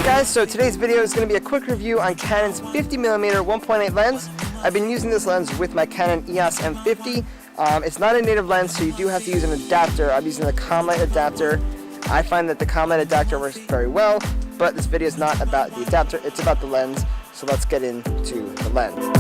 guys, so today's video is going to be a quick review on Canon's 50mm 1.8 lens. I've been using this lens with my Canon EOS M50. It's not a native lens, so you do have to use an adapter. I'm using the Comlight adapter. I find that the Comlight adapter works very well, but this video is not about the adapter, it's about the lens. So let's get into the lens.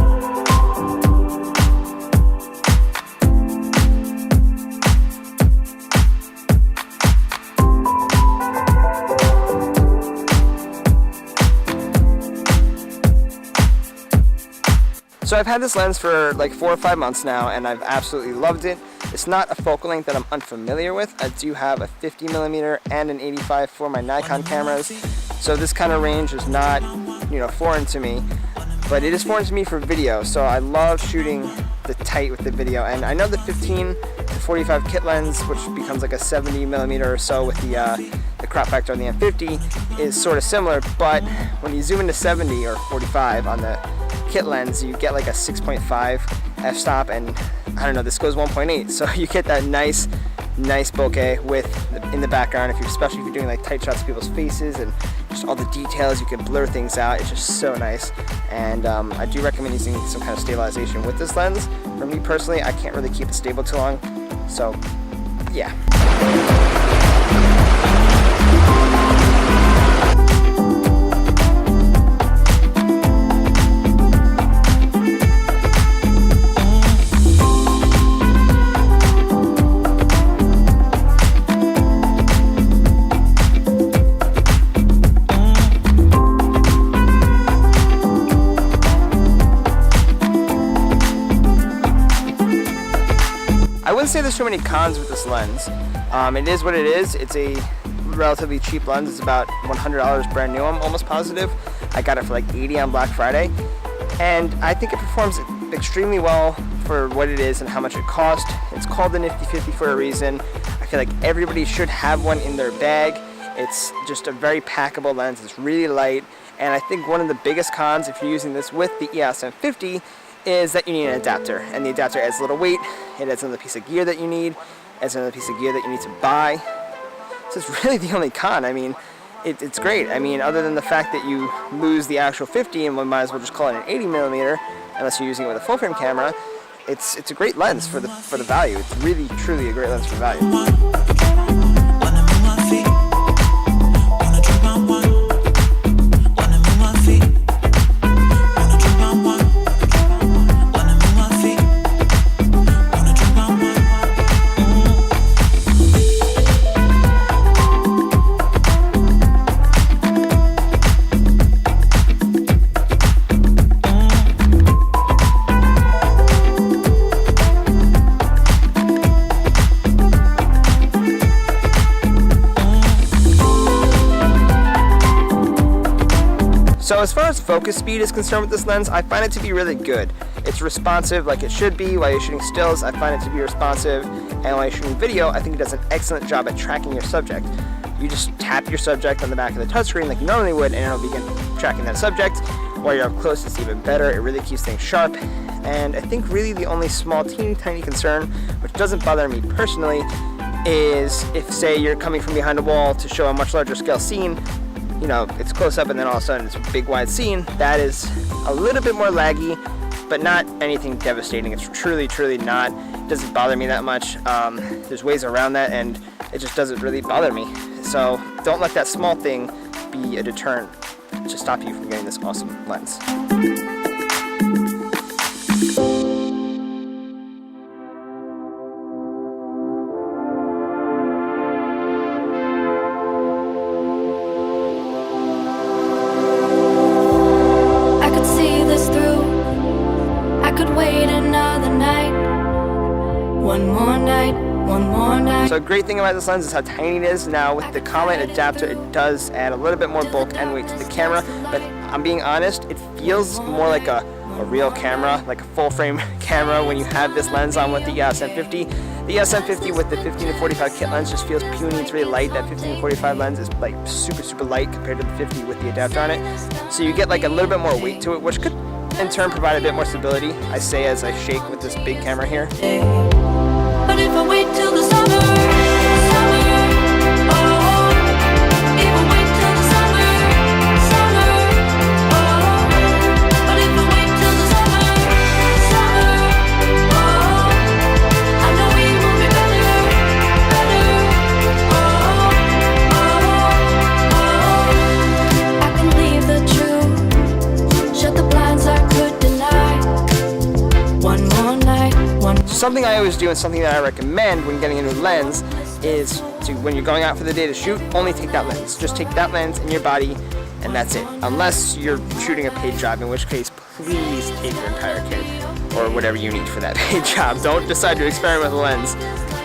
So I've had this lens for like 4 or 5 months now, and I've absolutely loved it. It's not a focal length that I'm unfamiliar with. I do have a 50mm and an 85 for my Nikon cameras, so this kind of range is not, foreign to me, but it is foreign to me for video. So I love shooting the tight with the video, and I know the 15 to 45 kit lens, which becomes like a 70mm or so with the crop factor on the M50, is sort of similar, but when you zoom into 70 or 45 on the kit lens, you get like a 6.5 f-stop, and I don't know, this goes 1.8, so you get that nice bokeh in the background, especially if you're doing like tight shots of people's faces and just all the details. You can blur things out. It's just so nice, and I do recommend using some kind of stabilization with this lens. For me personally, I can't really keep it stable too long, so yeah. I wouldn't say there's too many cons with this lens. It is what it is. It's a relatively cheap lens. It's about $100 brand new, I'm almost positive. I got it for like $80 on Black Friday, and I think it performs extremely well for what it is and how much it cost. It's called the NIFTY 50 for a reason. I feel like everybody should have one in their bag. It's just a very packable lens. It's really light, and I think one of the biggest cons if you're using this with the EOS M50 is that you need an adapter, and the adapter adds a little weight. It adds another piece of gear that you need, adds another piece of gear that you need to buy. So it's really the only con. I mean, it's great. I mean, other than the fact that you lose the actual 50, and we might as well just call it an 80mm, unless you're using it with a full frame camera. It's a great lens for the value. It's really, truly a great lens for value. So as far as focus speed is concerned with this lens, I find it to be really good. It's responsive like it should be. While you're shooting stills, I find it to be responsive, and while you're shooting video, I think it does an excellent job at tracking your subject. You just tap your subject on the back of the touchscreen like you normally would, and it'll begin tracking that subject. While you're up close, it's even better. It really keeps things sharp, and I think really the only small, teeny tiny concern, which doesn't bother me personally, is if, say, you're coming from behind a wall to show a much larger scale scene, it's close up and then all of a sudden it's a big wide scene. That is a little bit more laggy, but not anything devastating. It's truly not. It doesn't bother me that much. There's ways around that, and it just doesn't really bother me. So don't let that small thing be a deterrent to stop you from getting this awesome lens. So a great thing about this lens is how tiny it is. Now with the Comlight adapter, it does add a little bit more bulk and weight to the camera, but I'm being honest, it feels more like a real camera, like a full frame camera when you have this lens on with the EOS M50. The EOS M50 with the 15 to 45 kit lens just feels puny. It's really light. That 15 to 45 lens is like super light compared to the 50 with the adapter on it. So you get like a little bit more weight to it, which could in turn provide a bit more stability, I say as I shake with this big camera here. But if I wait till the summer, oh, if I wait till the summer, something I always do and something that I recommend when getting a new lens is to, when you're going out for the day to shoot, only take that lens. Just take that lens in your body and that's it. Unless you're shooting a paid job, in which case please take your entire kit or whatever you need for that paid job. Don't decide to experiment with a lens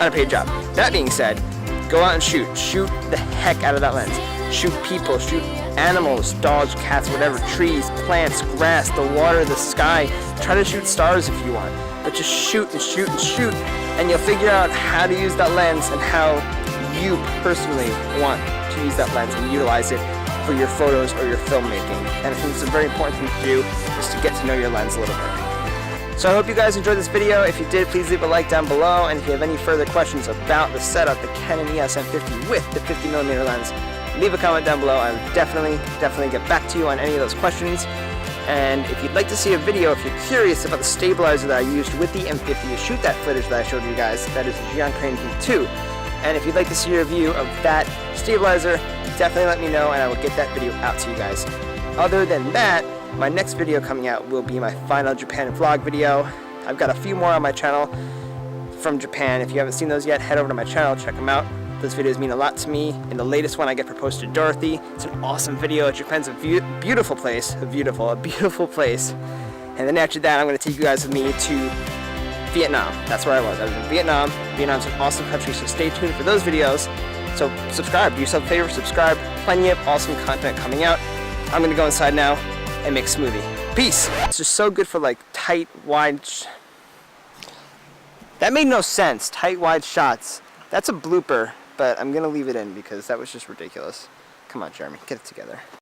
on a paid job. That being said, go out and shoot. Shoot the heck out of that lens. Shoot people, shoot animals, dogs, cats, whatever, trees, plants, grass, the water, the sky. Try to shoot stars if you want. But just shoot and shoot and shoot, and you'll figure out how to use that lens and how you personally want to use that lens and utilize it for your photos or your filmmaking. And I think it's a very important thing to do, is to get to know your lens a little bit. So I hope you guys enjoyed this video. If you did, please leave a like down below, and if you have any further questions about the setup, the Canon EOS M50 with the 50mm lens, leave a comment down below. I will definitely get back to you on any of those questions. And if you'd like to see a video, if you're curious about the stabilizer that I used with the M50 to shoot that footage that I showed you guys, that is the Canon V2. And if you'd like to see a review of that stabilizer, definitely let me know and I will get that video out to you guys. Other than that, my next video coming out will be my final Japan vlog video. I've got a few more on my channel from Japan. If you haven't seen those yet, head over to my channel, check them out. Those videos mean a lot to me. In the latest one, I get proposed to Dorothy. It's an awesome video. Japan's a beautiful place. A beautiful place. And then after that, I'm going to take you guys with me to Vietnam. That's where I was. I was in Vietnam. Vietnam's an awesome country, so stay tuned for those videos. So subscribe. Do yourself a favor, subscribe. Plenty of awesome content coming out. I'm going to go inside now and make a smoothie. Peace. It's just so good for like tight, wide... That made no sense. Tight, wide shots. That's a blooper. But I'm going to leave it in because that was just ridiculous. Come on, Jeremy, get it together.